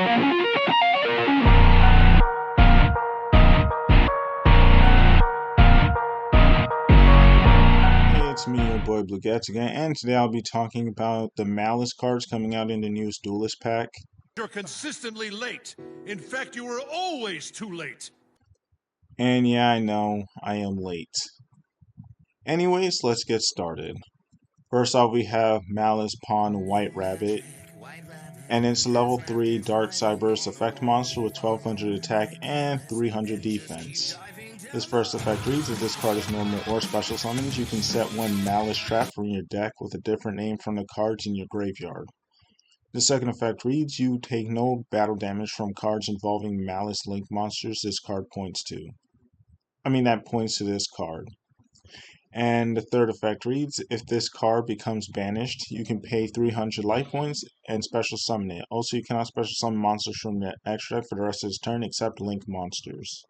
It's me, your boy Blue Gets again, and today I'll be talking about the Malice cards coming out in the newest Duelist pack. You're consistently late. In fact, you were always too late. And yeah, I know, I am late. Anyways, let's get started. First off, we have Malice Pawn White Rabbit, and it's a level 3 Dark Cyberse effect monster with 1200 attack and 300 defense. This first effect reads, if this card is normal or special summoned, you can set one Malice trap from your deck with a different name from the cards in your graveyard. The second effect reads, you take no battle damage from cards involving Malice Link monsters this card points to. That points to this card. And the third effect reads, if this card becomes banished, you can pay 300 life points and special summon it. Also, you cannot special summon monsters from the extra deck for the rest of its turn except Link monsters.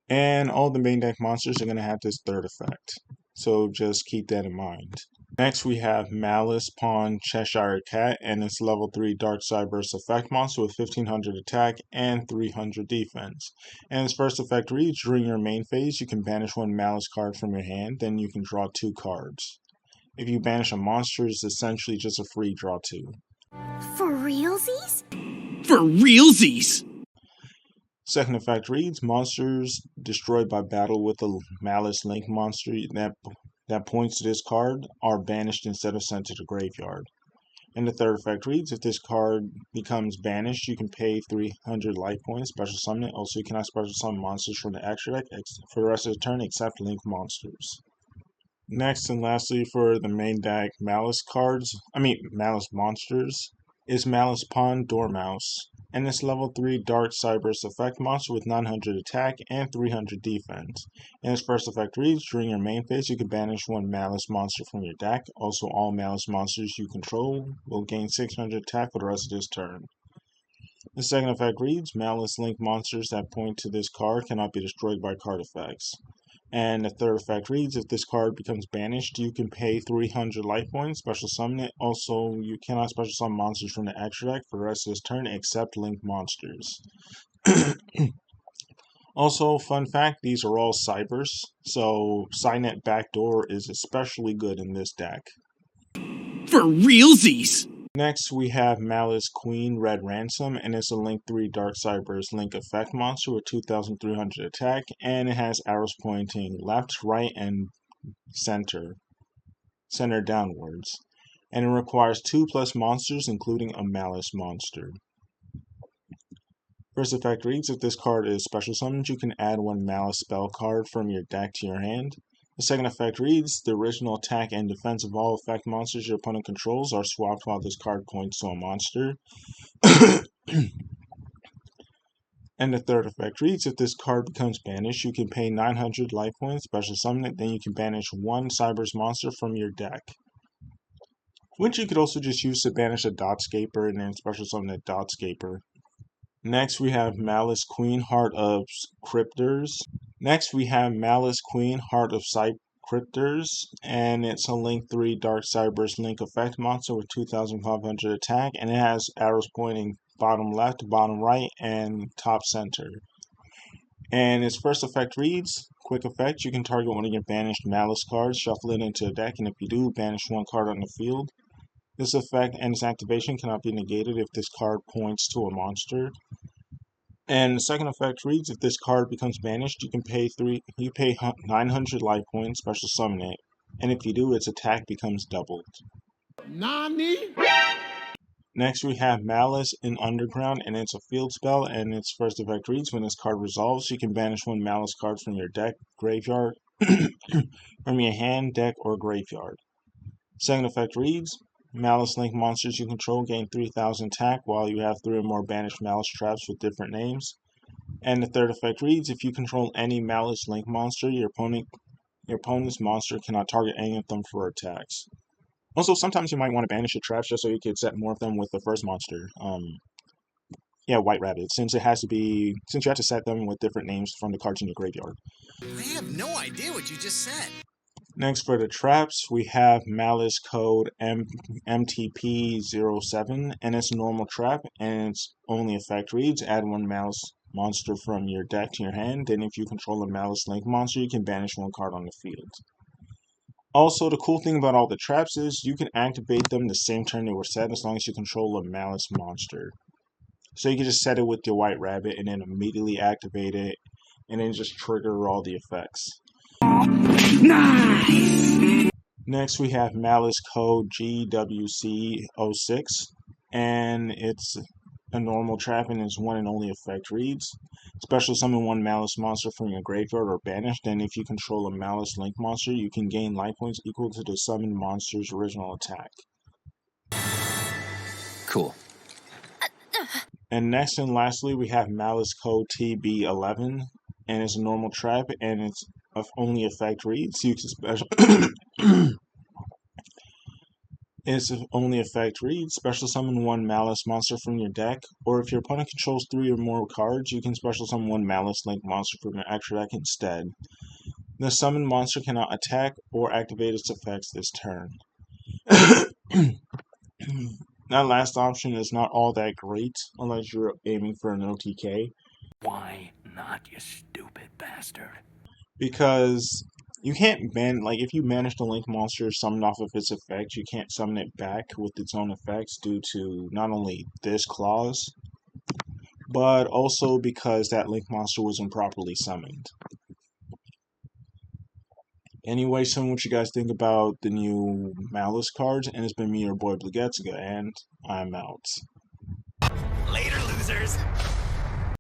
And all the main deck monsters are going to have this third effect, so just keep that in mind. Next we have Malice Pawn Cheshire Cat, and it's level 3 Dark Cyberse effect monster with 1500 attack and 300 defense. And its first effect reads, during your main phase you can banish one Malice card from your hand, then you can draw 2 cards. If you banish a monster, it's essentially just a free draw 2. For realsies? For realsies! Second effect reads, monsters destroyed by battle with a Malice Link monster that points to this card are banished instead of sent to the graveyard. And the third effect reads, if this card becomes banished, you can pay 300 life points, special summon it. Also, you cannot special summon monsters from the extra deck for the rest of the turn except Link monsters. Next and lastly for the main deck Malice monsters, is Malice Pawn Dormouse. And it's level 3 Dark Cyberse effect monster with 900 attack and 300 defense. And its first effect reads, during your main phase you can banish one Malice monster from your deck. Also, all Malice monsters you control will gain 600 attack for the rest of this turn. The second effect reads, Malice Link monsters that point to this card cannot be destroyed by card effects. And the third effect reads, if this card becomes banished, you can pay 300 life points, special summon it. Also, you cannot special summon monsters from the extra deck for the rest of this turn except Link monsters. Also, fun fact, these are all Cybers, so Cynet Backdoor is especially good in this deck. For realsies! Next, we have Malice Queen Red Ransom, and it's a Link 3 Dark Cyberse Link effect monster with 2300 attack, and it has arrows pointing left, right, and center downwards. And it requires 2+ monsters, including a Malice monster. First effect reads, if this card is special summoned, you can add one Malice spell card from your deck to your hand. The second effect reads, the original attack and defense of all effect monsters your opponent controls are swapped while this card points to a monster. And the third effect reads, if this card becomes banished, you can pay 900 life points, special summon it, then you can banish one Cyberse monster from your deck. Which you could also just use to banish a Dotscaper and then special summon a Dotscaper. Next we have Malice Queen Heart of Cryptors. And it's a Link 3 Dark Cyberse Link effect monster with 2500 attack, and it has arrows pointing bottom left, bottom right, and top center. And its first effect reads, quick effect, you can target one of your banished Malice cards, shuffle it into the deck, and if you do, banish one card on the field. This effect and its activation cannot be negated if this card points to a monster. And the second effect reads, if this card becomes banished, you pay 900 life points, special summon it. And if you do, its attack becomes doubled. Nani? Next we have Malice in Underground, and it's a field spell, and its first effect reads, when this card resolves, you can banish one Malice card from your deck, graveyard, from your hand, deck, or graveyard. Second effect reads, Malice Link monsters you control gain 3000 attack while you have 3 or more banished Malice traps with different names. And the third effect reads, if you control any Malice Link monster, your opponent's monster cannot target any of them for attacks. Also, sometimes you might want to banish your traps just so you could set more of them with the first monster. White Rabbit, since you have to set them with different names from the cards in your graveyard. I have no idea what you just said. Next for the traps, we have Malice code MTP07, and it's a normal trap, and its only effect reads, add one Malice monster from your deck to your hand, then if you control a Malice Link monster, you can banish one card on the field. Also, the cool thing about all the traps is you can activate them the same turn they were set as long as you control a Malice monster. So you can just set it with your White Rabbit and then immediately activate it, and then just trigger all the effects. Nice! Next, we have Malice code GWC06, and it's a normal trap, and its one and only effect reads, special summon one Malice monster from your graveyard or banished, and if you control a Malice Link monster, you can gain life points equal to the summoned monster's original attack. Cool. And next and lastly, we have Malice code TB11, and it's a normal trap, and its only effect reads, you can special its only effect reads, special summon one Malice monster from your deck, or if your opponent controls 3 or more cards, you can special summon one Malice Link monster from your extra deck instead. The summoned monster cannot attack or activate its effects this turn. That last option is not all that great, unless you're aiming for an OTK. Why not, you stupid bastard? Because you can't ban, like, if you manage the Link monster summoned off of its effect, you can't summon it back with its own effects due to not only this clause, but also because that Link monster was improperly summoned. Anyway, so what you guys think about the new Malice cards, and it's been me, your boy Blugetska, and I'm out. Later, losers!